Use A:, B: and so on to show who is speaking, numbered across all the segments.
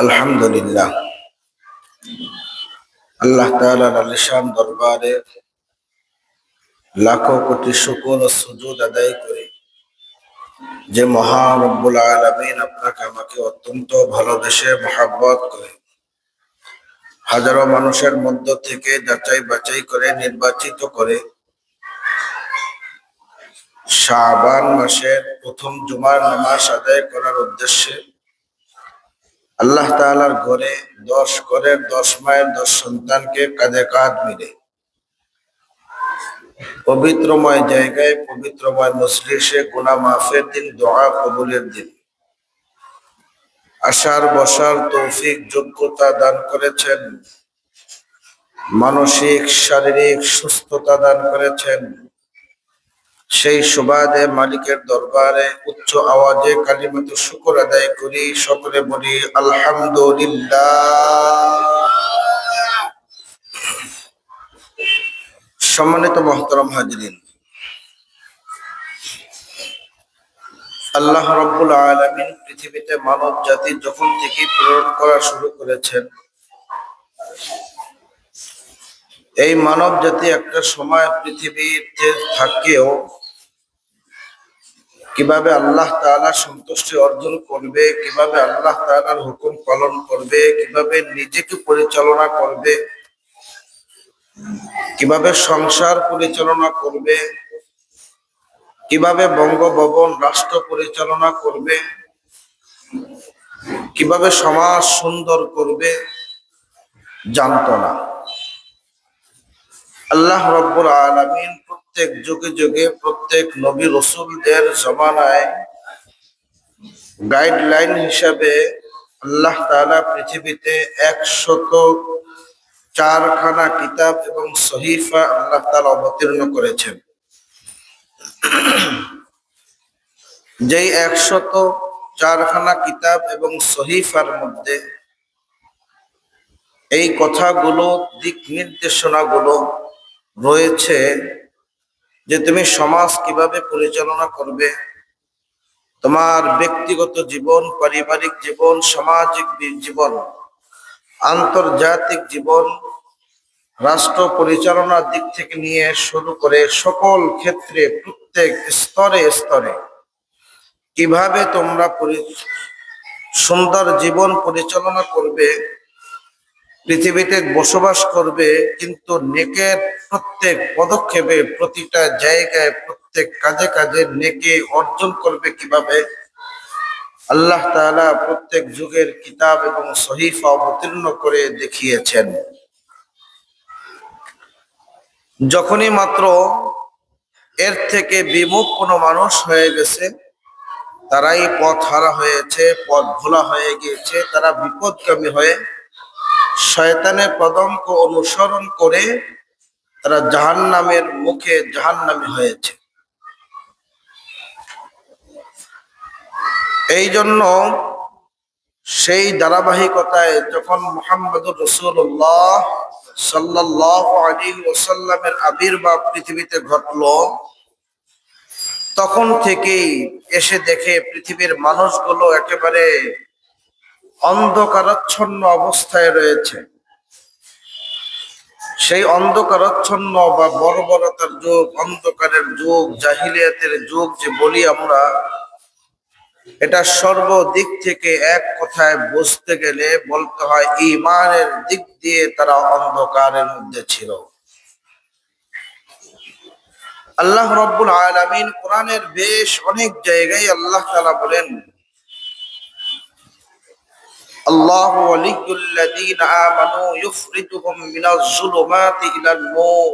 A: আলহামদুলিল্লাহ, আল্লাহ তাআলার আলিশান দরবারে লাখো কোটি শুকর ও সুজুদ আদায় করি যে মহান রব্বুল আলামিন আপনাকে আমাকে অত্যন্ত ভালোবেসে মহব্বত করে হাজারো মানুষের মধ্য থেকে যাচাই বাছাই করে নির্বাচিত করে শাবান মাসের প্রথম জুমার নামাজ আদায় করার উদ্দেশ্যে আল্লাহ তাআলার ঘরে 10 মায়ের 10 সন্তানকে কাঁধে কাঁধ মিলে পবিত্রময় জায়গায় পবিত্রময় মজলিসে গুনাহ মাফের দিন, দোয়া কবুলের দিন আসার বসার তৌফিক যোগ্যতা দান করেছেন, মানসিক শারীরিক সুস্থতা দান করেছেন। সেই সুবাদে মালিকের দরবারে উচ্চ আওয়াজে কালিমাতুশ শুকর আদায় করি, সকলে বলি আলহামদুলিল্লাহ। সম্মানিত মুহতারাম হাজিরিন, আল্লাহ রাব্বুল আলামিন পৃথিবীতে মানব জাতি যখন থেকে প্রেরণ করা শুরু করেছেন, এই মানব জাতি একটা সময় পৃথিবীতে থাকেও কিভাবে আল্লাহ তাআলা সন্তুষ্টি অর্জন করবে, কিভাবে আল্লাহ তাআলার হুকুম পালন করবে, কিভাবে নিজেকে পরিচালনা করবে, কিভাবে সংসার পরিচালনা করবে, কিভাবে বঙ্গভবন রাষ্ট্র পরিচালনা করবে, কিভাবে সমাজ সুন্দর করবে জানত না। আল্লাহ রাব্বুল আলামিন প্রত্যেক যুগে যুগে প্রত্যেক নবী রাসূলদের জমানায় গাইডলাইন হিসাবে আল্লাহ তাআলা পৃথিবীতে 104খানা কিতাব এবং সহিফা আল্লাহ তাআলা অবতীর্ণ করেছেন। যেই 104খানা কিতাব এবং সহিফার মধ্যে এই কথাগুলো, দিক নির্দেশনাগুলো রয়েছে যে তুমি সমাজ কিভাবে পরিচালনা করবে, তোমার ব্যক্তিগত জীবন, পারিবারিক জীবন, সামাজিক জীবন, আন্তর্জাতিক জীবন, রাষ্ট্র পরিচালনার দিক থেকে নিয়ে শুরু করে সকল ক্ষেত্রে প্রত্যেক স্তরে স্তরে কিভাবে তোমরা সুন্দর জীবন পরিচালনা করবে, পৃথিবীতে বসবাস করবে, কিন্তু নেকের প্রত্যেক পদক্ষেপে প্রতিটা জায়গায় প্রত্যেক কাজে কাজে নেকে অর্জন করবে কিভাবে, আল্লাহ তাআলা প্রত্যেক যুগের কিতাব এবং সহিফা অবতীর্ণ করে দেখিয়েছেন। যখনই মাত্র এর থেকে বিমুখ কোনো মানুষ হয়ে গেছে, তারাই পথ হারা হয়েছে, পথ ভোলা হয়ে গিয়েছে, তারা বিপদগামী হয়ে শয়তানের পদঙ্ক অনুসরণ করে তারা জাহান্নামের মুখে জাহান্নামী হয়েছে। এই জন্য সেই ধারাবাহিকতায় যখন মুহাম্মদুর রাসূলুল্লাহ সাল্লাল্লাহু আলাইহি ওয়াসাল্লামের আবির্ভাব পৃথিবীতে ঘটলো, তখন থেকেই এসে দেখে পৃথিবীর মানুষগুলো একেবারে অন্ধকারাচ্ছন্ন অবস্থায় রয়েছে। সেই অন্ধকারাচ্ছন্ন বা বর্বরতার যুগ, অন্ধকারের যুগ, জাহিলিয়াতের যুগ যে বলি আমরা, এটা সর্বদিক থেকে এক কথায় বুঝতে গেলে বলতে হয় ঈমানের দিক দিয়ে তারা অন্ধকারের মধ্যে ছিল। আল্লাহ রাব্বুল আলামিন কোরআনের বেশ অনেক জায়গায় আল্লাহ তাআলা বলেন, আল্লাহু ওয়ালিয়্যুল্লাযীনা আমানু ইউখরিজুহুম মিনাজ যুলুমাতি ইলান নূর।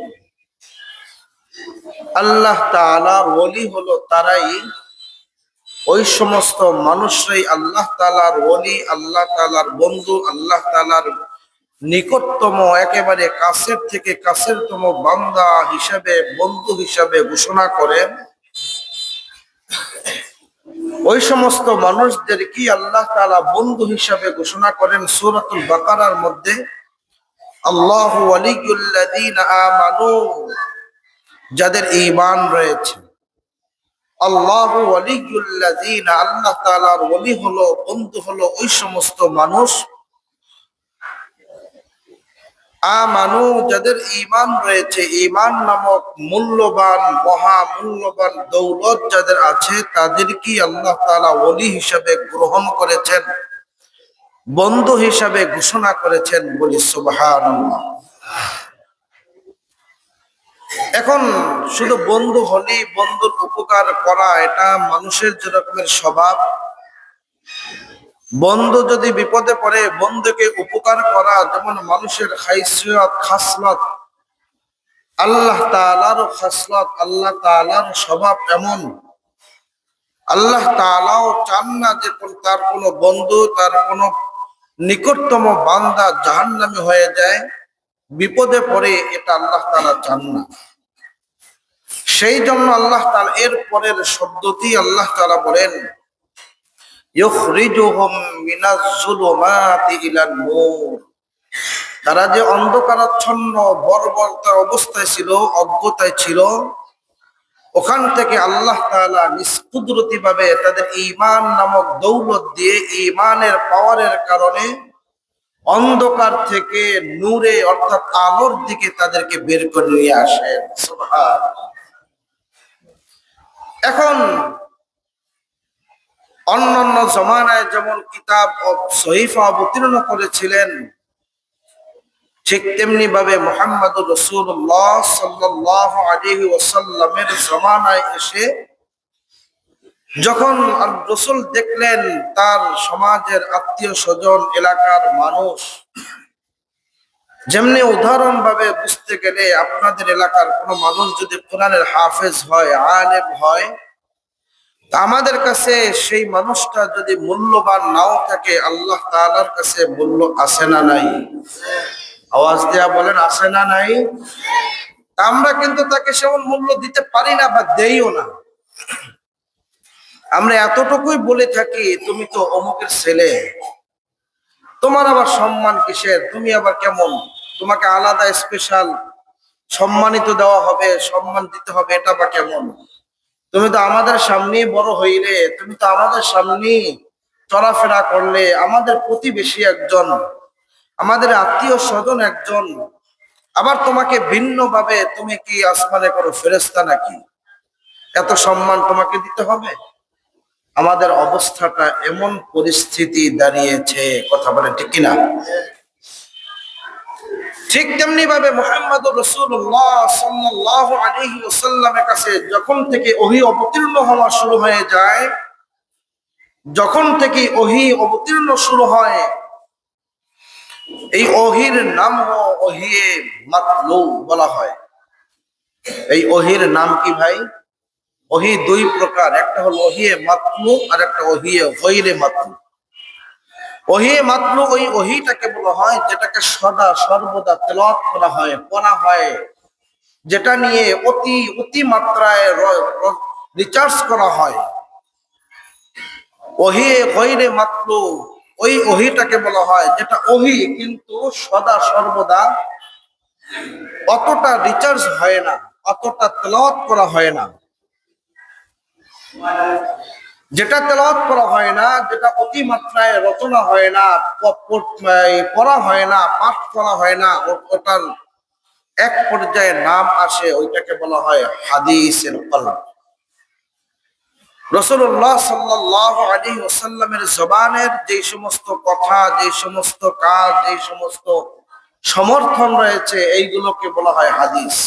A: আল্লাহ তাআলার ওলি হলো তারাই, ওই সমস্ত মানুষরাই আল্লাহ তাআলার ওলি, আল্লাহ তাআলার বন্ধু, আল্লাহ তাআলার নিকটতম, একেবারে কাছের থেকে কাছেরতম বান্দা হিসাবে, বন্ধু হিসাবে ঘোষণা করেন। ওই সমস্ত মানুষদের কি আল্লাহ তাআলা বন্ধু হিসাবে ঘোষণা করেন সূরাতুল বাকারার মধ্যে, আল্লাহু ওয়ালিয়্যুল্লাযীনা আমানু, যাদের ঈমান রয়েছে। আল্লাহু ওয়ালিয়ুল্লাযীনা, আল্লাহ তাআলার ওলি হলো, বন্ধু হলো ওই সমস্ত মানুষ, আমানু, যাদের ঈমান রয়েছে, ঈমান নামক মূল্যবান মহামূল্যবান দৌলত যাদের আছে, তাদেরকে আল্লাহ তাআলা ওলি হিসাবে গ্রহণ করেছেন, বন্ধু হিসাবে ঘোষণা করেছেন। বলি সুবহানাল্লাহ। এখন শুধু বন্ধু হলেই বন্ধুর উপকার করা, এটা মানুষের যে রকমের স্বভাব, বন্ধু যদি বিপদে পড়ে বন্ধুকে উপকার করা যেমন মানুষের খাইসিয়ত খাসলত, আল্লাহ তাআলার খাসলত, আল্লাহ তাআলার স্বভাব এমন। আল্লাহ তাআলাও চান না যে তার কোনো বন্ধু, তার কোনো নিকটতম বান্দা জাহান্নামী হয়ে যায়, বিপদে পড়ে, এটা আল্লাহ তাআলা চান না। সেই জন্য আল্লাহ তাআলা এর পরের শব্দটি আল্লাহ তাআলা বলেন, ইউখরিজুহুম মিনাজ যুলুমাতি ইলান নূর। তারা যে অন্ধকারাচ্ছন্ন বর্বরতার অবস্থায় ছিল, অজ্ঞতায় ছিল, ওখান থেকে আল্লাহ তাআলা নিষ্কুদরতি ভাবে তাদের ঈমান নামক দৌলত দিয়ে, ঈমানের পাওয়ারের কারণে অন্ধকার থেকে নূরে অর্থাৎ আলোর দিকে তাদেরকে বের করে নিয়ে আসেন। সুবহানাল্লাহ। এখন অন্যান্য জমানায় যেমন কিতাব ও সহিফা অবতীর্ণ করেছিলেন, ঠিক তেমনি ভাবে মুহাম্মদুর রাসূলুল্লাহ সাল্লাল্লাহু আলাইহি ওয়াসাল্লামের জমানায় এসে যখন রাসূল দেখলেন তার সমাজের আত্মীয় স্বজন, এলাকার মানুষ, যেমনি উদাহরণ ভাবে বুঝতে গেলে আপনাদের এলাকার কোনো মানুষ যদি কোরআনের হাফেজ হয়, আলেম হয়, আমাদের কাছে সেই মানুষটা যদি মূল্যবান নাও থাকে, আল্লাহ তাআলার কাছে মূল্য আছে না নাই? আওয়াজ দেয়া বলেন, আছে না নাই? আমরা কিন্তু তাকে সেমন মূল্য দিতে পারি না বা দেইও না। আমরা এতটুকুই বলে থাকি, তুমি তো অমুকের ছেলে, তোমার আবার সম্মান কিসের, তুমি আবার কেমন, তোমাকে আলাদা স্পেশাল সম্মানিত দেওয়া হবে, সম্মান দিতে হবে, এটা বা কেমন? তুমি তো আমাদের সামনেই বড় হইলে, তুমি তো আমাদের সামনেই চলাফেরা করলে, আমাদের প্রতিবেশী একজন, আমাদের আত্মীয় স্বজন একজন, আবার তোমাকে ভিন্ন ভাবে, তুমি কি আসমানে কোনো ফেরেশতা নাকি? এত সম্মান তোমাকে দিতে হবে? আমাদের অবস্থাটা এমন পরিস্থিতি দাঁড়িয়েছে, কথা বলেন ঠিক কিনা? ঠিক তেমনি ভাবে মুহাম্মদুর রাসূলুল্লাহ সাল্লাল্লাহু আলাইহি ওয়াসাল্লামের কাছে যখন থেকে ওহী অবতীর্ণ হওয়া শুরু হয়ে যায়, যখন থেকে ওহী অবতীর্ণ শুরু হয়, এই ওহীর নাম ওহীয়ে মাতলু বলা হয়। এই ওহীর নাম কি ভাই? ওহী দুই প্রকার, একটা হলো ওহীয়ে মাতলু আর একটা ওহীয়ে গায়রে মাতলু। ওহী মাতলু ওই ওহীটাকে বলা হয় যেটাকে সদা সর্বদা তেলাওয়াত করা হয়, পড়া হয়, যেটা নিয়ে অতি মাত্রায় রিচার্জ করা হয়। ওহী গায়রে মাতলু ওই ওহীটাকে বলা হয় যেটা ওহী কিন্তু সদা সর্বদা অতটা রিচার্জ হয় না, অতটা তেলাওয়াত করা হয় না। যেটা তেলাওয়াত করা হয় না, যেটা অতি মাত্রায় রচনা হয় না, পড়া হয় না, পাঠ করা হয় না, ওটার এক পর্যায়ে নাম আসে, ওইটাকে বলা হয় হাদিসের কলম। রাসূলুল্লাহ সাল্লাল্লাহু আলাইহি ওয়াসাল্লামের জবানের যে সমস্ত কথা, যে সমস্ত কাজ, যে সমস্ত সমর্থন রয়েছে, এইগুলোকে বলা হয় হাদিস।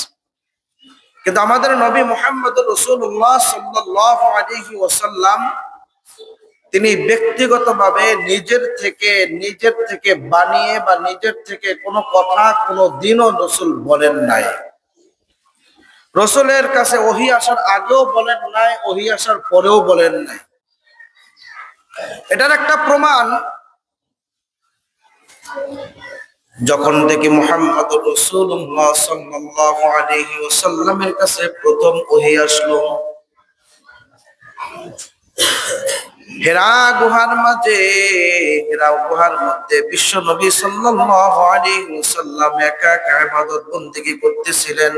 A: কিন্তু আমাদের নবী মুহাম্মদুর রাসূলুল্লাহ সাল্লাল্লাহু আলাইহি ওয়াসাল্লাম তিনি ব্যক্তিগতভাবে নিজের থেকে বানিয়ে বা নিজের থেকে কোনো কথা কোনো দিনও রাসূল বলেন নাই। রাসূলের কাছে ওহী আসার আগেও বলেন নাই, ওহী আসার পরেও বলেন নাই। এটার একটা প্রমাণ, যখন থেকে মুহাম্মদুর রাসূলুল্লাহ সাল্লাল্লাহু আলাইহি ওয়াসাল্লামের কাছে প্রথম ওহী আসলো, হেরা গুহার মধ্যে বিশ্ব নবী সাল্লাল্লাহু আলাইহি ওয়াসাল্লাম একা একা ইবাদত বন্দেগী করতেছিলেন।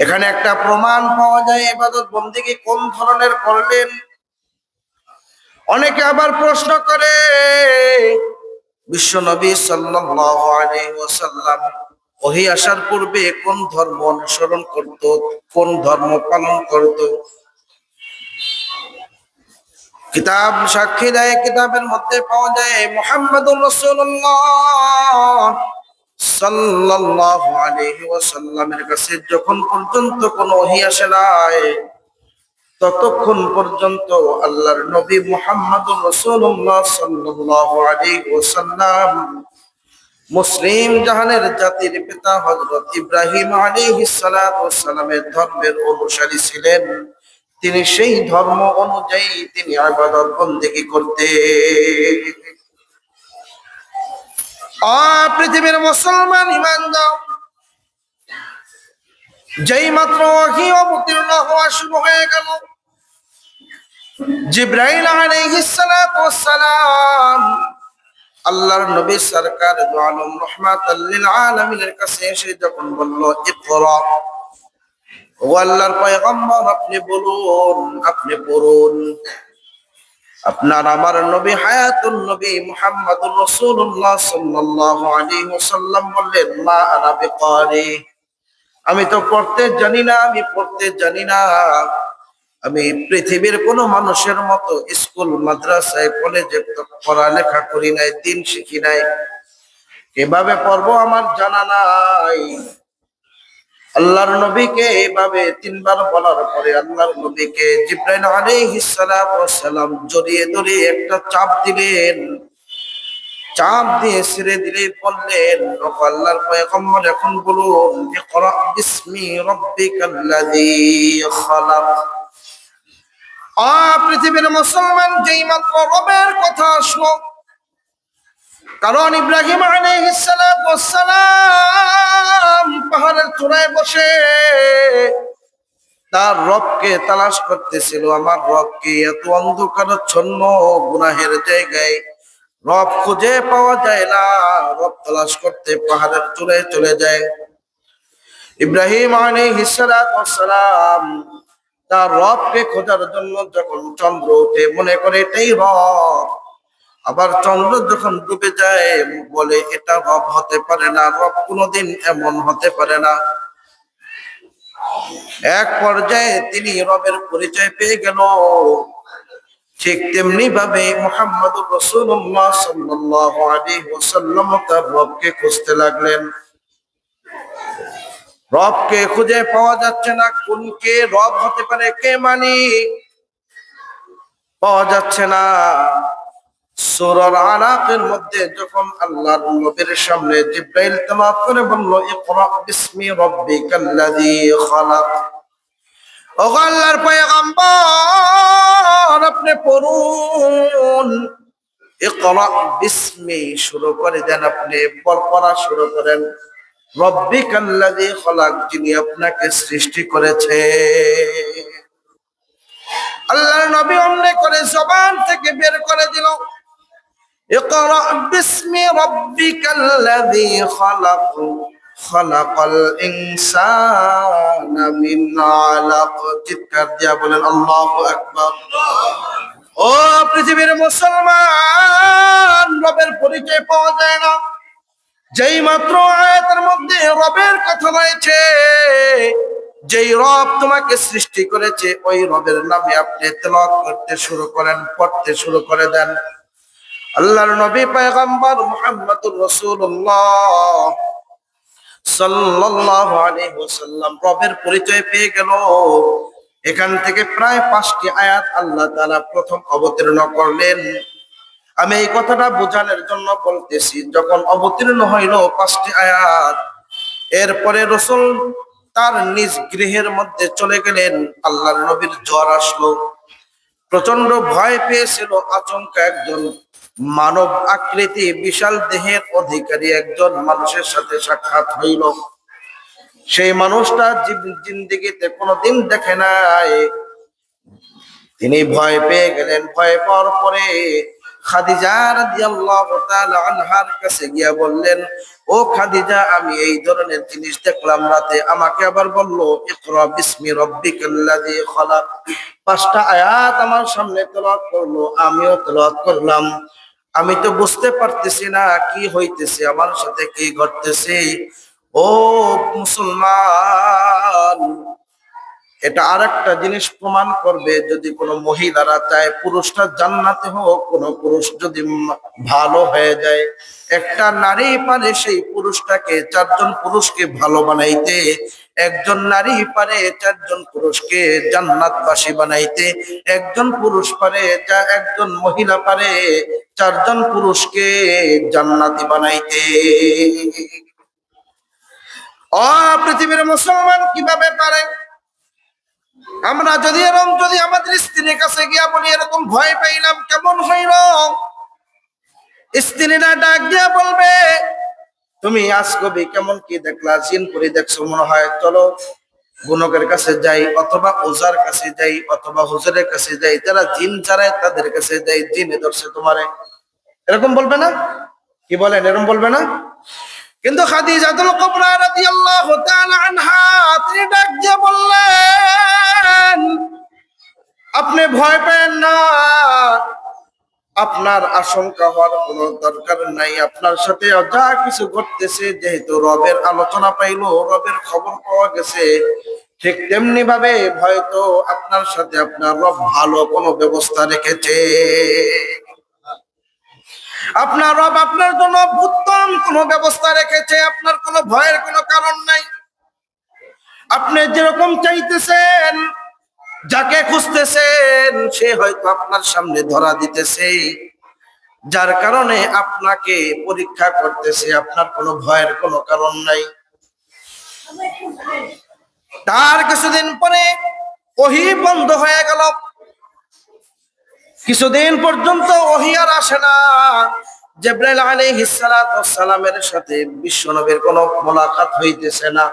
A: এখানে একটা প্রমাণ পাওয়া যায় ইবাদত বন্দেগী কোন ধরনের করলেন। অনেকে আবার প্রশ্ন করে বিশ্বনবী সাল্লাল্লাহু আলাইহি ওয়াসাল্লাম ওহী আসার পূর্বে কোন ধর্ম অনুসরণ করত, কোন ধর্ম পালন করত। কিতাব সাক্ষী দেয়, কিতাবের মধ্যে পাওয়া যায় মুহাম্মদুর রাসূলুল্লাহ সাল্লাল্লাহু আলাইহি ওয়াসাল্লামের কাছে যখন পর্যন্ত কোনো ওহী আসে নাই, ততক্ষণ পর্যন্ত আল্লাহর নবী মুহাম্মদুর রাসূলুল্লাহ সাল্লাল্লাহু আলাইহি ওয়াসাল্লাম মুসলিম জাহানের জাতির পিতা হযরত ইব্রাহিম আলাইহিস সালাতু ওয়াস সালামের ধর্মের অনুসারী ছিলেন। তিনি সেই ধর্ম অনুযায়ী তিনি ইবাদত বন্দেগী করতেন। পৃথিবীর মুসলমান ঈমান দাও, যেই মাত্র ওহী অবতীর্ণ হওয়া শুরু হয়ে গেল, জিবরাইল আলাইহিস সালাতু ওয়াস সালাম আল্লাহর নবী সরকার দু আলম রাহমাতাল লিল আলামিনের কাছে এসে যখন বলল ইকরা, ও আল্লাহর পয়গম্বর আপনি বলুন, আপনি পড়ুন। আপনার আমার নবী হায়াতুন নবী মুহাম্মদুর রাসূলুল্লাহ সাল্লাল্লাহু আলাইহি ওয়াসাল্লাম বললেন মা আনা বিকারি, আমি তো পড়তে জানি না, আমি পড়তে জানি না। আমি পৃথিবীর কোন মানুষের মতো স্কুল মাদ্রাসায় কলেজে পড়ালেখা করি নাই, দিন শিখি নাই, এভাবে পড়বো আমার জানা নাই। আল্লাহর নবীকে এইভাবে তিনবার বলার পরে আল্লাহর নবীকে জিবরাইল আলাইহিস সালাতু ওয়াস সালাম জড়িয়ে ধরে একটা চাপ দিলেন, চাপ দিয়ে ছেড়ে দিলে বললেন ও আল্লাহর পয়গম্বর এখন বলুন ইকরা বিসমি রাব্বিকাল্লাযী খালাক। পৃথিবীর মুসলমান যেই মাত্র রবের কথা আসলো, কারণ ইব্রাহিম আলাইহিস সালাতু ওয়াস সালাম পাহাড়ের চূড়ায় বসে তার রবকে তালাশ করতেছিল। আমার রবকে এত অন্ধকারাচ্ছন্ন গুনাহের জায়গায় রব খুঁজে পাওয়া যায় না, রব তালাশ করতে পাহাড়ের চূড়ায় চলে যায়। ইব্রাহিম আলাইহিস সালাতু ওয়াস সালাম তার রবকে খোঁজার জন্য যখন চন্দ্র ওঠে মনে করে এটাই রব, আবার চন্দ্র যখন ডুবে যায় বলে এটা রব হতে পারে না, রব কোনোদিন এমন হতে পারে না। এক পর্যায়ে তিনি রবের পরিচয় পেয়ে গেল। ঠিক তেমনি ভাবে মুহাম্মদুর রাসূলুল্লাহ সাল্লাল্লাহু আলাইহি ওয়াসাল্লাম তার রবকে খুঁজতে লাগলেন। রবকে খুঁজে পাওয়া যাচ্ছে না, কোন কে রব হতে পারে, কে মানি পাওয়া যাচ্ছে না। সূরা আলাকের মধ্যে যখন আল্লাহর নবীর সামনে জিবরাইল তেলাওয়াত করে বলল ইকরা বিসমি রাব্বিকাল্লাযী খালাক, ও আল্লাহর পয়গম্বর আপনি পড়ুন, ইকরা বিসমি শুরু করে দেন, আপনি পড়া শুরু করেন। রাব্বিকাল্লাযী খালাক, যিনি আপনাকে সৃষ্টি করেছে। আল্লাহর নবী অমনে করে জবান থেকে বের করে দিল ইকরা বিসমি রাব্বিকাল্লাযী খালাক, খালাকাল ইনসানা মিন আলাক। চিৎকার দিয়া বলেন আল্লাহু আকবার। ও পৃথিবীর মুসলমান, রবের পরিচয় পাওয়া যায় না। যেই মাত্র আয়াতের মধ্যে রবের কথা রয়েছে, যেই রব তোমাকে সৃষ্টি করেছে ওই রবের নামে আপনি তেলাওয়াত করতে শুরু করেন, পড়তে শুরু করে দেন। আল্লাহর নবী পয়গম্বর মুহাম্মদুর রাসূলুল্লাহ সাল্লাল্লাহু আলাইহি ওয়াসাল্লাম রবের পরিচয় পেয়ে গেল। এখান থেকে প্রায় 5টি আয়াত আল্লাহ তাআলা প্রথম অবতীর্ণ করলেন। আমি এই কথাটা বোঝানোর জন্য বলতেছি, যখন অবতীর্ণ হইল 5টি আয়াত, এরপরে রাসূল তার নিজ গৃহের মধ্যে চলে গেলেন। আল্লাহর নবীর জ্বর আসলো, প্রচন্ড ভয় পেয়েছিল, আচমকা একজন মানব আকৃতি বিশাল দেহের অধিকারী একজন মানুষের সাথে সাক্ষাৎ হইল। সেই মানুষটা জিন্দেগিতে কোনোদিন দেখে নাই। তিনি ভয় পেয়ে গেলেন। ভয় পাওয়ার পরে খাদিজা রাদিয়াল্লাহু তাআলা আনহার কাছে গিয়া বললেন, ও খাদিজা, আমি এই ধরনের জিনিস দেখলাম রাতে। আমাকে আবার বললো, ইকরা বিসমি রাব্বিকাল্লাযী খালাক। 5টা আয়াত আমার সামনে তেলাওয়াত করলো, আমিও তেলাওয়াত করলাম। আমি তো বুঝতে পারতেছি না কি হইতেছে, আমার সাথে কি ঘটতেছে। ও মুসলমান, এটা আরেকটা জিনিস প্রমাণ করবে, যদি কোনো মহিলারা চায় পুরুষটা জান্নাতে হোক, কোনো পুরুষ যদি ভালো হয়ে যায়, একটা নারী পারে সেই পুরুষটাকে, 4জন পুরুষকে ভালো বানাইতে। একজন নারী পারে 4জন পুরুষকে জান্নাতবাসী বানাইতে। একজন পুরুষ পারে, একজন মহিলা পারে 4জন পুরুষকে জান্নাতি বানাইতে। ও পৃথিবীর মুসলমান, কিভাবে পারে? আমরা যদি আমাদের স্ত্রীর কাছে গিয়া বলি এরকম ভয় পাইলাম, কেমন হইল? স্ত্রীরা ডাক দিয়া বলবে, তুমি আজ কবি কেমন কি দেখলা? জিন পরি দেখছো মনে হয়, চলো গুণকের কাছে যাই, অথবা ওজার কাছে যাই, অথবা হুজুরের কাছে যাই, যারা জিন ছাড়ায় তাদের কাছে যাই, জিনে ধরছে তোমারে। এরকম বলবে না? কি বলেন, এরকম বলবে না? কিন্তু খাদিজাতুল কুবরা রাদিয়াল্লাহু তাআলা আনহা তিনি ডাক দিয়ে বললেন, আপনি ভয় পেন না, আপনার আশঙ্কা হওয়ার কোনো দরকার নাই। আপনার সাথে যা কিছু ঘটতেছে, যেহেতু রবের আলোচনা পাইলো, রবের খবর পাওয়া গেছে, ঠিক তেমনি ভাবে হয়তো আপনার সাথে আপনার রব ভালো কোনো ব্যবস্থা রেখেছে। আপনার রব আপনার জন্য উত্তম কোনো ব্যবস্থা রেখেছে, আপনার কোনো ভয়ের কোনো কারণ নাই। আপনি যেরকম চাইতেছেন, যাকে খুঁজতেছেন, সে হয়তো আপনার সামনে ধরা দিতেছে, যার কারণে আপনাকে পরীক্ষা করতেছে। আপনার কোনো ভয়ের কোনো কারণ নাই। তার কিছুদিন পরে ওহী বন্ধ হয়ে গেল। কিছুদিন পর্যন্ত ওহী আর আসে না। জিবরাইল আলাইহিস সালাতু ওয়াস সালামের সাথে বিশ্বনবীর কোনো মোলাকাত হইতেছে না।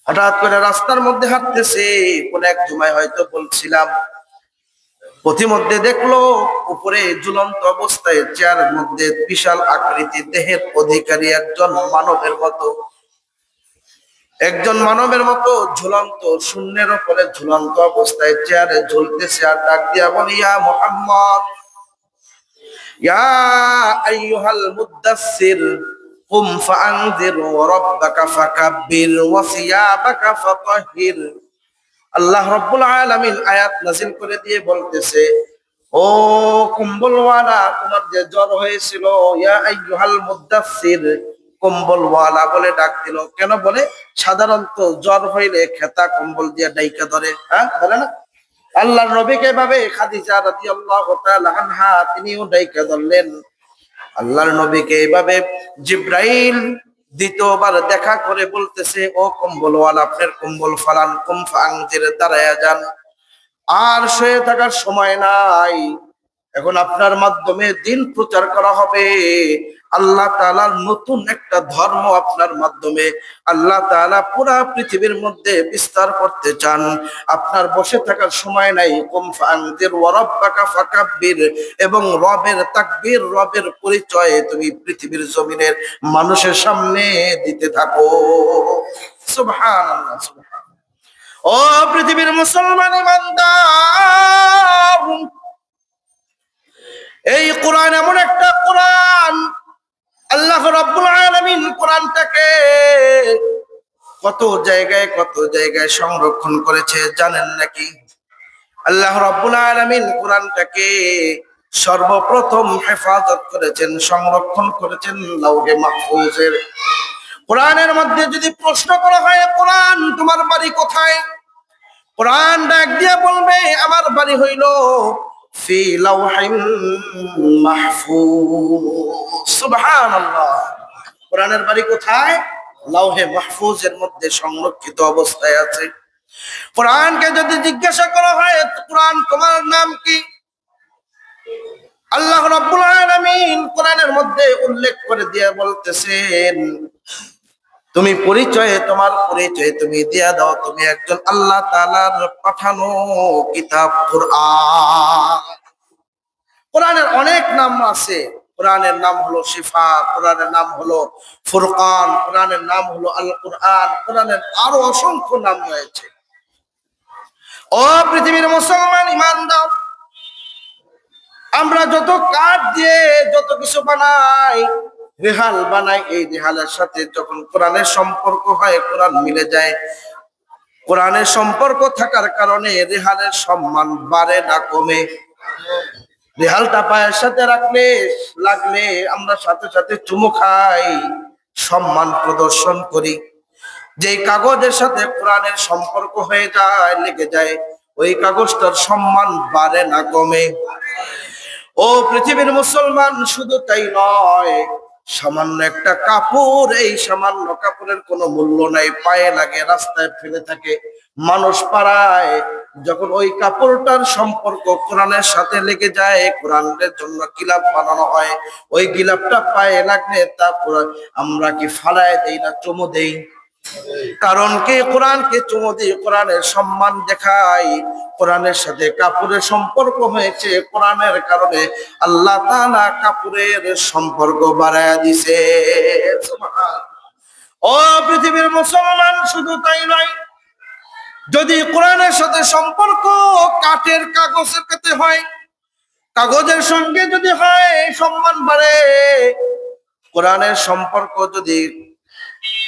A: হঠাৎ করে রাস্তার মধ্যে হাঁটতেছে, কোন এক জুমায় হয়তো বলছিলাম, পথিমধ্যে দেখলো উপরে ঝুলন্ত অবস্থায় চেয়ারের মধ্যে বিশাল আকৃতির দেহের অধিকারী একজন মানবের মতো ঝুলন্ত, শূন্যের উপরে ঝুলন্ত অবস্থায় চেয়ারে ঝুলতেছে। আর ডাক দিয়া বলি, ইয়া মুহাম্মদ, ইয়া আইয়ুহাল মুদাসসির, কুম ফাআনযির ওয়া রাব্বাকা ফাকাব্বির ওয়া সিয়াবাকা ফাতাহহির। আল্লাহ রাব্বুল আলামিন আয়াত নাযিল করে দিয়ে বলতেছে, ও কম্বলওয়ালা, তোমার যে জ্বর হয়েছিল, ইয়া আইয়ুহাল মুদাসসির, কম্বলওয়ালা বলে ডাক দিল। কেন বলে? সাধারণত জ্বর হইলে খেতা কম্বল দিয়ে ডাইকা ধরে, হ্যাঁ বলে না? আল্লাহর নবীকে এভাবে খাদিজা রাদিয়াল্লাহু তাআলা আনহা তিনিও ডাইকা ধরলেন। আল্লাহর নবীকে এভাবে জিবরাইল দ্বিতীয়বার দেখা করে বলতেছে, ও কম্বলওয়ালা, আপনার কম্বল ফালান, কুম ফাআনযির, দাঁড়ায়া যান। আর শুয়ে থাকার সময় নাই, এখন আপনার মাধ্যমে দিন প্রচার করা হবে। আল্লাহ তাআলার নতুন একটা ধর্ম আপনার মাধ্যমে আল্লাহ তাআলা পুরা পৃথিবীর মধ্যে বিস্তার করতে চান। আপনার বসে থাকার সময় নাই। কুম ফাআনযির ওয়া রাব্বাকা ফাকাব্বির, এবং রবের তাকবীর, রবের পরিচয় তুমি পৃথিবীর জমিনের মানুষের সামনে দিতে থাকো। সুবহানাল্লাহ, সুবহানাল্লাহ। ও পৃথিবীর মুসলমান ইমানদার, এই কোরআন এমন একটা কোরআন, আল্লাহ রাব্বুল আলামিন কোরআনটাকে কত জায়গায় সংরক্ষণ করেছে জানেন নাকি? আল্লাহ রাব্বুল আলামিন কোরআনটাকে সর্বপ্রথম হেফাজত করেছেন, সংরক্ষণ করেছেন লাউহে মাহফুজের। কোরআনের মধ্যে যদি প্রশ্ন করা হয়, কোরআন তোমার বাড়ি কোথায়? কোরআন ডাক দিয়া বলবে, আমার বাড়ি হইল ফি লাউহিন মাহফুজ। সুবহানাল্লাহ। কোরআনের বাড়ি কোথায়? লাউহে মাহফুজের মধ্যে সংরক্ষিত অবস্থায় আছে। কোরআনকে যদি জিজ্ঞাসা করা হয়, কোরআন তোমার নাম কি? আল্লাহ রাব্বুল আলামিন কোরআনের মধ্যে উল্লেখ করে দিয়ে বলতেছেন, তুমি তোমার পরিচয় তুমি দিয়া দাও, তুমি একজন আল্লাহ তাআলার পাঠানো কিতাব কোরআন। কোরআনের অনেক নাম আছে। কোরআনের নাম হলো শিফা, কোরআনের নাম হলো ফুরকান, কোরআনের নাম হলো আল কোরআন, কোরআনের আরো অসংখ্য নাম রয়েছে। ও পৃথিবীর মুসলমান ইমানদার, আমরা যত কাঠ দিয়ে যত কিছু বানাই, রেহাল বানাই, এই রেহালের সাথে যখন কোরআনের সম্পর্ক হয়, কোরআন মিলে যায়। কোরআনের সম্পর্ক থাকার কারণে রেহালের সম্মান বাড়ে না কমে। রেহালটা পায়ের সাথে লাগলে আমরা সাথে সাথে চুমু খাই, সম্মান প্রদর্শন করি। যে কাগজের সাথে কোরআনের সম্পর্ক হয়ে যায়, লেগে যায়, ওই কাগজটার সম্মান বাড়ে না কমে। ও পৃথিবীর মুসলমান, শুধু তাই নয়, সামান্য একটা কাপড়, এই সামান্য কাপড়ের কোনো মূল্য নাই, পায়ে লাগে, রাস্তায় ফেলে থাকে মানুষ পাড়ায়। যখন ওই কাপড়টার সম্পর্ক কোরআনের সাথে লেগে যায়, কোরআনের জন্য গিলাফ বানানো হয়, ওই গিলাফটা পায়ে লাগলে তা আমরা কি ফালায় দেই না চুমু দেই? কারণ কি কোরআনকে চুমু দিই, কোরআনের সম্মান দেখাই। কোরআনের সাথে কাপড়ের সম্পর্ক হয়েছে, কোরআনের কারণে আল্লাহ তাআলা কাপড়ের সম্পর্ক বাড়ায়া দিছে। ও পৃথিবীর মুসলমান, শুধু তাই নয়, যদি কোরআনের সাথে সম্পর্ক কাঠের কাগজের সাথে হয়, কাগজের সঙ্গে যদি হয়, সম্মান বাড়ে। কোরআনের সম্পর্ক যদি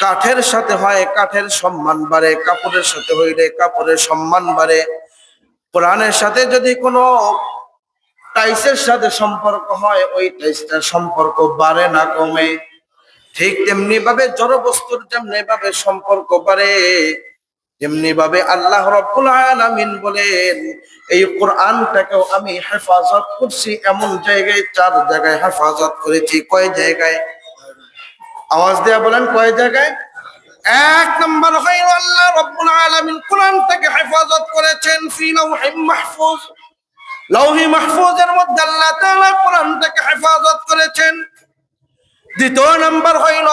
A: কাঠের সাথে হয়, কাঠের সম্মান বাড়ে। কাপড়ের সাথে হইলে কাপড়ের সম্মান বাড়ে। কোরআনের সাথে যদি কোনো টাইসের সাথে সম্পর্ক হয়, ওই টাইসটার সম্পর্ক বাড়ে না কমে। ঠিক তেমনি ভাবে জড় বস্তুর যেমনি ভাবে সম্পর্ক বাড়ে, তেমনি ভাবে আল্লাহ রাব্বুল আলামিন বলেন, এই কোরআনটাকেও আমি হেফাজত করছি। এমন জায়গায় 4 জায়গায় হেফাজত করেছি। কয় জায়গায়? আওয়াজ দেয়া বলেন, কয় জায়গায়? 1 নম্বর হইল আল্লাহ রাব্বুল আলামিন কোরআনটাকে হেফাজত করেছেন ফি লাওহিম মাহফুজ। লাওহি মাহফুজের মধ্যে আল্লাহ তাআলা কোরআনটাকে হেফাজত করেছেন। 2 নম্বর হইল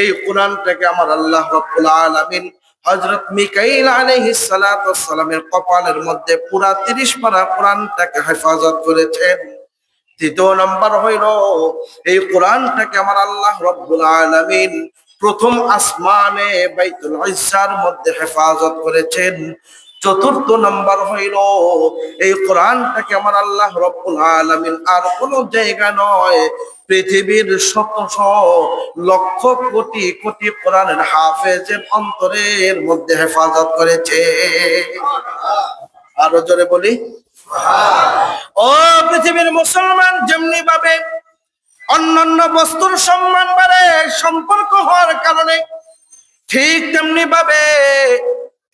A: এই কোরআনটাকে আমার আল্লাহ রাব্বুল আলামিন হযরত মিকাইল আলাইহিস সালাতু ওয়াস সালামের কপালের মধ্যে পুরা 30 পারা কোরআনটাকে হেফাজত করেছেন। 3 নম্বর হইল এই কোরআনটাকে আমার আল্লাহ রাব্বুল আলামিন প্রথম আসমানে বাইতুল ইজ্জার মধ্যে হেফাজত করেছেন। 4 নম্বর হইল এই কোরআনটাকে আমার আল্লাহ রাব্বুল আলামিন আর কোন জায়গা নয়, পৃথিবীর শত লক্ষ কোটি কোটি কোরআনের হাফেজের অন্তরের মধ্যে হেফাজত করেছে। আরো জোরে বলি। ও পৃথিবীর মুসলমান, যেমনি ভাবে অন্যান্য বস্তুর সম্মান বাড়ে সম্পর্ক হওয়ার কারণে, ঠিক তেমনি ভাবে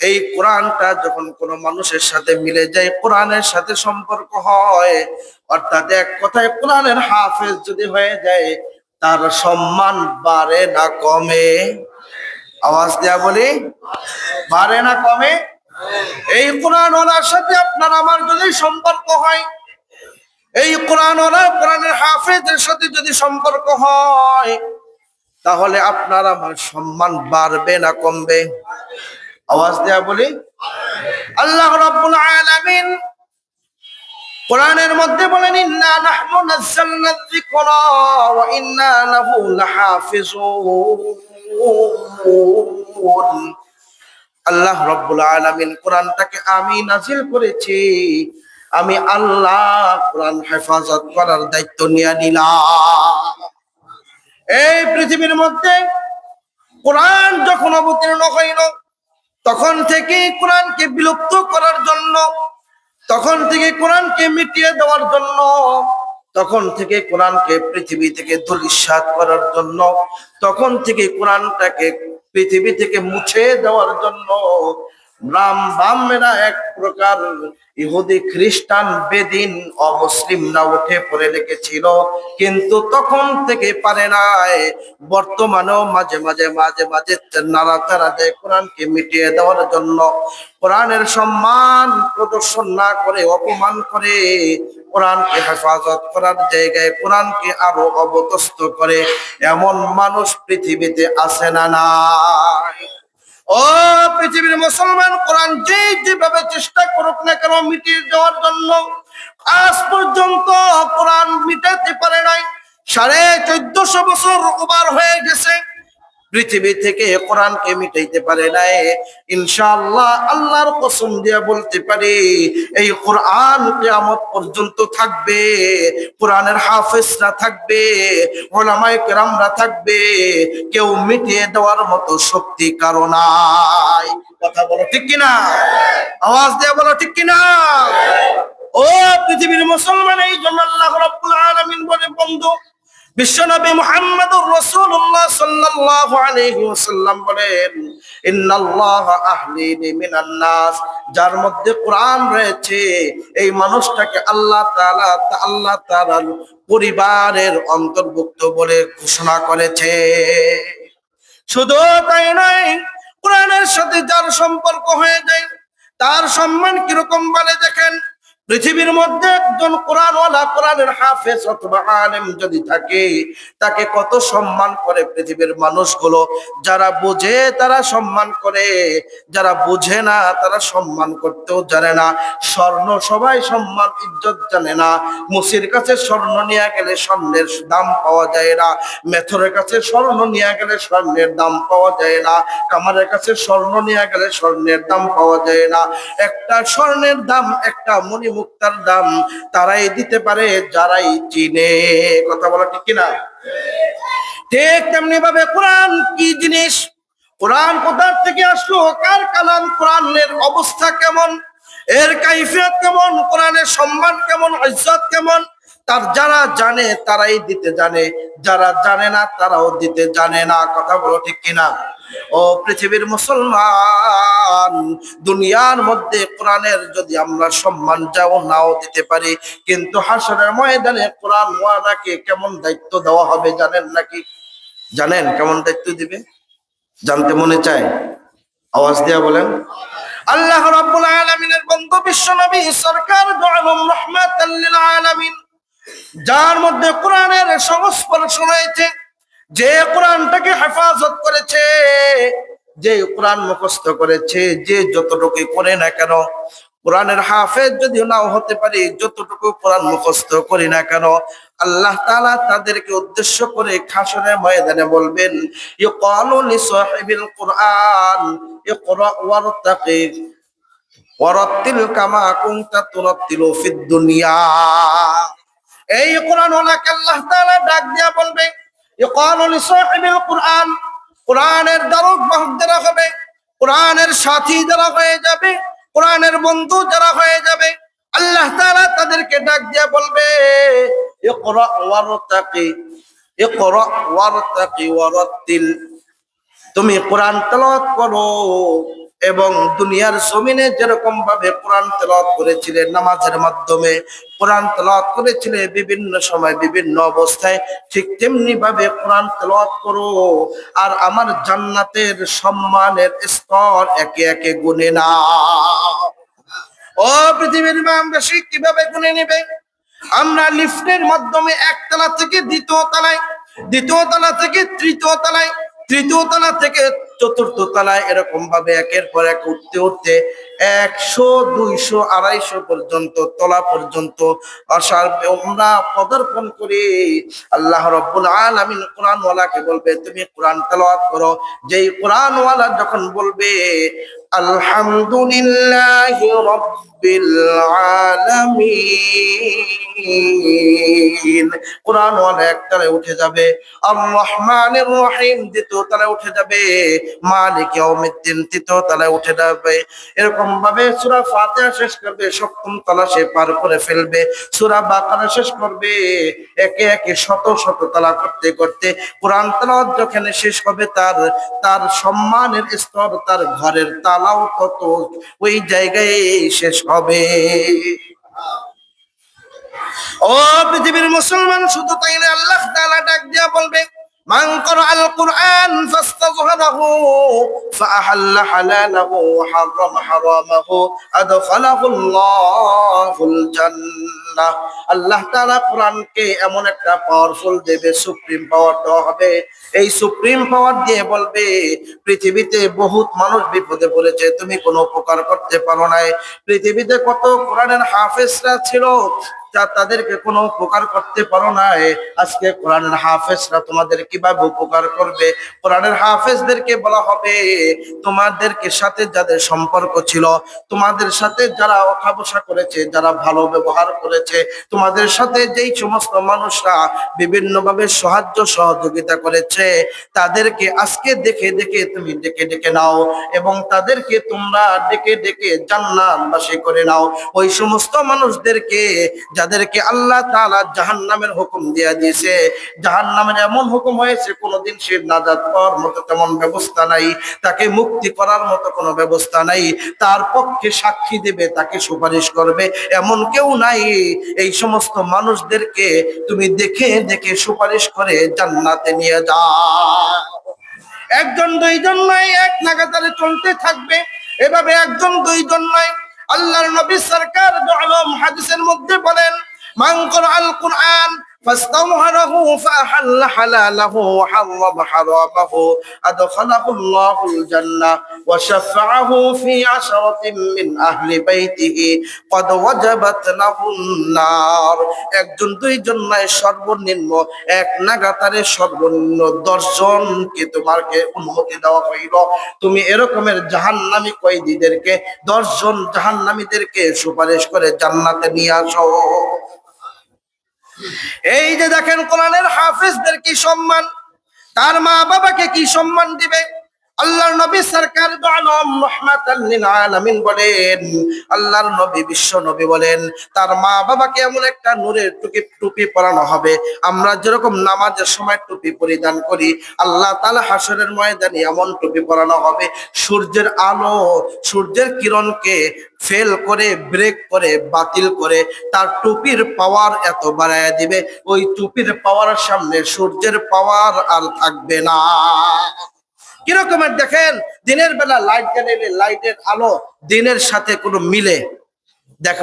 A: এই কোরআনটা যখন কোনো মানুষের সাথে মিলে যায়, কোরআনের সাথে সম্পর্ক হয়, অর্থাৎ এক কথায় কোরআনের হাফেজ যদি হয়ে যায়, তার সম্মান বাড়ে না কমে? আওয়াজ দেয়া বলি, বাড়ে না কমে? এই কোরআনওয়ালার সাথে আপনার আমার যদি সম্পর্ক হয়, এই কোরআনওয়ালা কোরআনের হাফেজের সাথে যদি সম্পর্ক হয়, তাহলে আপনার আমার সম্মান বাড়বে না কমবে? আওয়াজ দেয়া বলি। আল্লাহ রাব্বুল আলামিন কোরআনের মধ্যে বলেন, ইন্না নাহনু নাযালনা যিকরা ওয়া ইন্না লাহু লাহাফিজুন। আল্লাহ রাব্বুল আলামিন কোরআনটাকে আমি নাজিল করেছি, আমি আল্লাহ কোরআন হেফাজত করার দায়িত্ব নিয়ে নিলাম। এই পৃথিবীর মধ্যে কোরআন যখন অবতীর্ণ হইল, তখন থেকে কোরআনকে বিলুপ্ত করার জন্য, তখন থেকে কোরআনকে মিটিয়ে দেওয়ার জন্য, তখন থেকে কোরআনকে পৃথিবী থেকে ধূলিসাৎ করার জন্য, তখন থেকে কোরআনটাকে পৃথিবী থেকে মুছে দেওয়ার জন্য রাম বামেরা এক প্রকার ইহুদি খ্রিস্টান বেদিন অমুসলিমরা উঠে পড়ে লেগেছিল, কিন্তু তখন থেকে পারে নাই। বর্তমানেও মাঝে মাঝে নাড়াচাড়া দেয় কোরআনকে মিটিয়ে দেওয়ার জন্য। কোরআনের সম্মান প্রদর্শন না করে অপমান করে, কোরআনকে হেফাজত করার জায়গায় কোরআনকে আরো অবতস্ত করে, এমন মানুষ পৃথিবীতে আছে না নাই? ও পৃথিবীর মুসলমান, কোরআন যেভাবে চেষ্টা করুক না কেন মিটিয়ে দেওয়ার জন্য, আজ পর্যন্ত পর্যন্ত কোরআন মিটাতে পারে নাই। 1450 বছর ওভার হয়ে গেছে, পৃথিবী থেকে কোরআনকে মিটাইতে পারে নাই। ইনশাআল্লাহ আল্লাহর কসম দিয়ে বলতে পারি, এই কোরআন কিয়ামত পর্যন্ত থাকবে, কোরআনের হাফেজরা থাকবে, উলামায়ে কেরামরা থাকবে, কেউ মিটিয়ে দেওয়ার মতো শক্তি কারো নাই। কথা বলো ঠিক কিনা? আওয়াজ দিয়ে বলো ঠিক কিনা? ও পৃথিবীর মুসলমান, এই জন্য আল্লাহ রাব্বুল আলামিন বলে, বন্ধু বিশ্বনবী মুহাম্মদুর রাসূলুল্লাহ সাল্লাল্লাহু আলাইহি ওয়াসাল্লাম বলেন, ইন্নাল্লাহা আহলিনি মিনান নাস, যার মধ্যে কোরআন রয়েছে এই মানুষটাকে আল্লাহ তাআলার পরিবারের অন্তর্ভুক্ত বলে ঘোষণা করেছে। শুধু তাই নয়, কোরআনের সাথে যার সম্পর্ক হয়ে যায় তার সম্মান কিরকম বলে দেখেন। পৃথিবীর মধ্যে একজন কোরআনওয়ালা, কোরআনের হাফেজ অথবা আলেম যদি থাকে, তাকে কত সম্মান করে পৃথিবীর মানুষগুলো। যারা বোঝে তারা সম্মান করে, যারা বোঝে না তারা সম্মান করতেও জানে না। স্বর্ণ সবাই সম্মান ইজ্জত জানে না। মুসির কাছে স্বর্ণ নিয়ে গেলে স্বর্ণের দাম পাওয়া যায় না, মেথরের কাছে স্বর্ণ নিয়ে গেলে স্বর্ণের দাম পাওয়া যায় না, কামারের কাছে স্বর্ণ নিয়ে গেলে স্বর্ণের দাম পাওয়া যায় না। একটা স্বর্ণের দাম, একটা মণিমুক্তার দাম তারাই দিতে পারে যারাই চিনে। কথা বলা ঠিক কিনা? ঠিক তেমনি ভাবে কোরআন কি জিনিস, কোরআন কোথার থেকে আসলো, কার কালাম, কোরআনের অবস্থা কেমন, এর কাইফিয়ত কেমন, কোরআনের সম্মান কেমন, ইজ্জত কেমন, তার যারা জানে তারাই দিতে জানে, যারা জানে না তারাও দিতে জানে না। কথা বলো ঠিক কিনা? ও পৃথিবীর মুসলমান, দুনিয়ার মধ্যে কোরআনের যদি আমরা সম্মান যাও নাও দিতে পারি, কিন্তু হাসরের ময়দানে কোরআন ওয়ালাকে কেমন দায়িত্ব দেওয়া হবে জানেন নাকি? জানেন কেমন দায়িত্ব দিবে? জানতে মনে চায়? আওয়াজ দিয়া বলেন। আল্লাহ রাব্বুল আলামিনের বন্ধু বিশ্ব নবী সরকার দু আলম রাহমাতাল লিল আলামিন, যার মধ্যে কোরআনের সংস্পর্শ রয়েছে, যে কোরআনটাকে হেফাজত করেছে, যে কোরআন মুখস্থ করেছে, যে যতটুকু করে না কেন, কোরআনের হাফেজ যদি নাও হতে পারি, যতটুকু কোরআন মুখস্থ করি না কেন, আল্লাহ তাআলা তাদেরকে উদ্দেশ্য করে হাসরের ময়দানে বলবেন, ইয়কালু লিসাহিবিল কুরআন ইকরা ওয়ারতাকি ওয়ারাত্তিল কামা কুনতা তুরাত্তিলু ফিদ দুনিয়া। এই কোরআন ওয়ালাকে আল্লাহ তাআলা ডাক দিয়া বলবে, ইয়কালু লিসাহিবিল কুরআন, কোরআনের দারক বাহক যারা হবে, কোরআনের সাথী যারা হয়ে যাবে, কোরআনের বন্ধু যারা হয়ে যাবে, আল্লাহ তাআলা তাদেরকে ডাক দিয়া বলবে, ইকরা ওয়ারতাকি ইকরা ওয়ারতাকি ওয়ারাত্তিল, তুমি কোরআন তেলাওয়াত করো, এবং দুনিয়ার জমিনে যেরকম ভাবে কোরআন তেলাওয়াত করেছিলে, নামাজের মাধ্যমে কোরআন তেলাওয়াত করেছিলে বিভিন্ন সময় বিভিন্ন অবস্থায়, ঠিক তেমনি ভাবে কোরআন তেলাওয়াত করো। আর আমার জান্নাতের সম্মানের স্তর একে একে গুনে নাও। ও পৃথিবীর বাংলাদেশী কিভাবে গুনে নেবে? আমরা লিফটের মাধ্যমে একতলা থেকে দ্বিতীয় তলায়, দ্বিতীয় তলা থেকে তৃতীয় তলায়, তৃতীয় তলা থেকে চতুর্থ তলায়, এরকম ভাবে একের পর এক উঠতে উঠতে 100, 200, 250 পর্যন্ত তলা পর্যন্ত আমরা পদার্পণ করি। আল্লাহ রাব্বুল আলামিন কোরআন ওয়ালাকে বলবে, তুমি কোরআন তেলাওয়াত করো। যেই কোরআন ওয়ালা যখন বলবে আলহামদুলিল্লাহি রাব্বিল আলামিন, কোরআন ওয়ালা একতলায় উঠে যাবে, আর রহমানির রহিম দ্বিতীয় তলায় উঠে যাবে, মালিক ইয়াউমিদ্দিন তৃতীয় তলায় উঠে যাবে। এরকম ভাবে সূরা ফাতিহা শেষ করবে, সপ্তম তলা সে পার করে ফেলবে, সূরা বাকারা শেষ করবে, একে একে শত শত তলা করতে করতে কোরআন তেলাওয়াত যখন শেষ হবে, তার সম্মানের স্তর, তার ঘরের তালাও তত ওই জায়গায় শেষ হবে। ও পৃথিবীর মুসলমান, শুধু তাই না, আল্লাহ তাআলা ডাক দিয়া বলবে, মান ক্বারাআল কুরআন ফাস্তাযহারাহু ফাআহাল্লা হালালাহু ওয়া হারামা হারামাহু আদখালাহুল্লাহুল জান্নাহ। আল্লাহ তাআলা কোরআনকে এমন একটা পাওয়ারফুল দেবে, সুপ্রিম পাওয়ার দেওয়া হবে। এই সুপ্রিম পাওয়ার দিয়ে বলবে, পৃথিবীতে বহুত মানুষ বিপদে পড়েছে, তুমি কোনো উপকার করতে পারো নাই। পৃথিবীতে কত কোরআনের হাফেজরা ছিল, তাদেরকে কোনো উপকার করতে পারো না, আজকে কোরআনের হাফেজরা তোমাদের কিভাবে উপকার করবে? কোরআনের হাফেজদেরকে বলা হবে তোমাদেরকে সাথে যাদের সম্পর্ক ছিল, তোমাদের সাথে যারা ওঠা বসা করেছে, যারা ভালো ব্যবহার করেছে, তোমাদের সাথে যেই সমস্ত মানুষরা বিভিন্নভাবে সাহায্য সহযোগিতা করেছে, তাদেরকে আজকে দেখে দেখে তুমি ডেকে ডেকে নাও এবং তাদেরকে তোমরা ডেকে ডেকে জান্নাতবাসী করে নাও। ওই সমস্ত মানুষদেরকে যাদেরকে আল্লাহ তাআলা জাহান্নামের হুকুম দিয়ে দিয়েছে, জাহান্নামের এমন হুকুম হয়েছে কোনোদিন সে নাজাত পাওয়ার মতো তেমন ব্যবস্থা নাই, তাকে মুক্তি করার মতো কোনো ব্যবস্থা নাই, তার পক্ষে সাক্ষী দেবে, তাকে সুপারিশ করবে এমন কেউ নাই। এই সমস্ত মানুষদেরকে তুমি দেখে দেখে সুপারিশ করে জান্নাতে নিয়ে যাও। একজন দুইজন নয়, এক লাগাতারে চলতে থাকবে এভাবে, একজন দুইজন নয়। আল্লাহর নবী সরকার দু আলম হাদিসের মধ্যে বলেন, মান ক্বারাআল কুরআন ফাস্তামহারাহু ফাআহাল্লা হালালাহু ওয়া হারামা হারামাহু আদখালাহুল্লাহুল জান্নাহ ওয়া শাফাআহু ফি আশরাতিন মিন আহলি বাইতিহি ক্বাদ ওয়াজাবাত লাহুন নার। একজন দুইজন নয়, সর্বনিম্ন এক নাগাতারে সর্বনিম্ন 10 জনকে তোমাকে অনুমতি দেওয়া হইল, তুমি এরকমের জাহান্নামী কয়েদিদেরকে 10 জন জাহান্নামীদেরকে সুপারিশ করে জান্নাতে নিয়ে আসো। এই যে দেখেন কোরআনের হাফেজদের কি সম্মান, তার মা বাবাকে কি সম্মান দিবে। আল্লাহর নবী সরকার দু আলম রাহমাতাল লিল আলামিন বলেন, আল্লাহর নবী বিশ্ব নবী বলেন, তার মা বাবাকে এমন একটা নূরের টুপি পরানো হবে। আমরা যেরকম নামাজের সময় টুপি পরিধান করি, আল্লাহ তাআলা হাসরের ময়দানে এমন টুপি পরানো হবে, সূর্যের আলো, সূর্যের কিরণকে ফেল করে, ব্রেক করে, বাতিল করে তার টুপির পাওয়ার এত বাড়ায় দিবে, ওই টুপির পাওয়ার সামনে সূর্যের পাওয়ার আর থাকবে না। কিরকমের দেখেন, দিনের বেলা লাইট জ্বালালে লাইটের আলো দিনের সাথে কোনো মিলে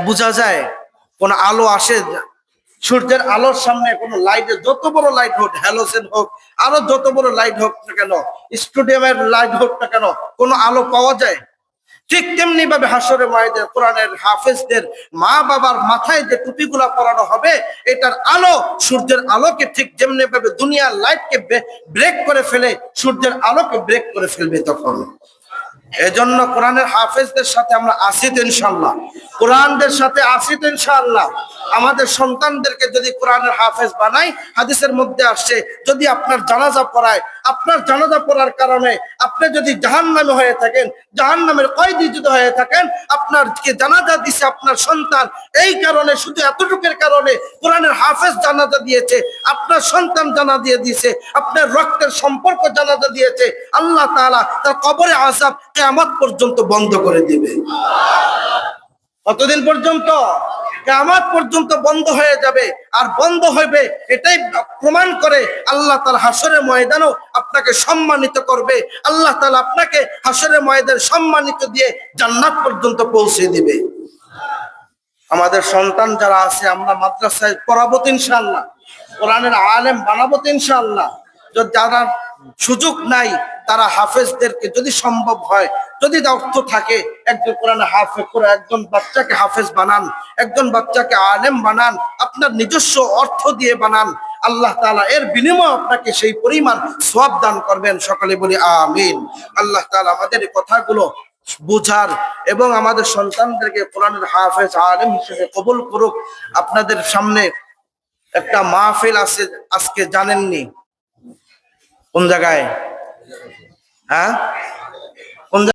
A: বোঝা যায়, কোন আলো আসে, সূর্যের আলোর সামনে কোনো লাইটে যত বড় লাইট হোক, হ্যালোজেন হোক, আরো যত বড় লাইট হোক না কেন, স্টুডিয়ামের লাইট হোক না কেন, কোনো আলো পাওয়া যায়? ঠিক তেমনি ভাবে হাসরে ময়দানে কোরআনের হাফেজদের মা বাবার মাথায় যে টুপিগুলা পরানো হবে, এটার আলো সূর্যের আলোকে ঠিক যেমনি ভাবে দুনিয়ার লাইটকে ব্রেক করে ফেলে, সূর্যের আলোকে ব্রেক করে ফেলবে তখন। এজন্য কোরআনের হাফেজদের সাথে আমরা আছি তো ইনশাআল্লাহ, কোরআনদের সাথে আছি তো ইনশাআল্লাহ। আমাদের সন্তানদেরকে যদি কোরআনের হাফেজ বানাই, হাদিসের মধ্যে আসছে যদি আপনার জানাজা পড়ায়, আপনার জানাজা পড়ার কারণে আপনি যদি জাহান্নামে হয়ে থাকেন, জাহান্নামের কয়েদি যদি হয়ে থাকেন, আপনার কে জানাজা দিছে আপনার সন্তান, এই কারণে, শুধু এতটুকুর কারণে কোরআনের হাফেজ জানাজা দিয়েছে, আপনার সন্তান জানা দিয়ে দিয়েছে, আপনার রক্তের সম্পর্ক জানাজা দিয়েছে, আল্লাহ তাআলা তার কবরে আযাব কিয়ামত পর্যন্ত বন্ধ করে দিবে। কতদিন পর্যন্ত? কিয়ামত পর্যন্ত বন্ধ হয়ে যাবে। আর বন্ধ হবে এটাই প্রমাণ করে আল্লাহ তাআলা হাসরের ময়দানেও আপনাকে সম্মানিত করবে, আল্লাহ তাআলা আপনাকে হাসরের ময়দানে সম্মানিত দিয়ে জান্নাত পর্যন্ত পৌঁছে দিবে। আমাদের সন্তান যারা আছে, আমরা মাদ্রাসায় পড়াবো ইনশাআল্লাহ, কোরআনের আলেম বানাবো ইনশাআল্লাহ। যারা সুযোগ নাই তারা হাফেজদেরকে যদি সম্ভব হয়, যদি অর্থ থাকে, একজন কোরআন হাফেজ করে একজন বাচ্চাকে হাফেজ বানান, একজন বাচ্চাকে আলেম বানান, আপনার নিজস্ব অর্থ দিয়ে বানান, আল্লাহ তাআলা এর বিনিময়ে আপনাকে সেই পরিমাণ সওয়াব দান করবেন। সকলে বলি আমিন। আল্লাহ তাআলা আমাদের এই কথাগুলো বুঝার এবং আমাদের সন্তানদেরকে কোরআনের হাফেজ আলেম হিসেবে কবুল করুক। আপনাদের সামনে একটা মাহফিল আছে আজকে, জানেননি কোন জায়গায়? হ্যাঁ,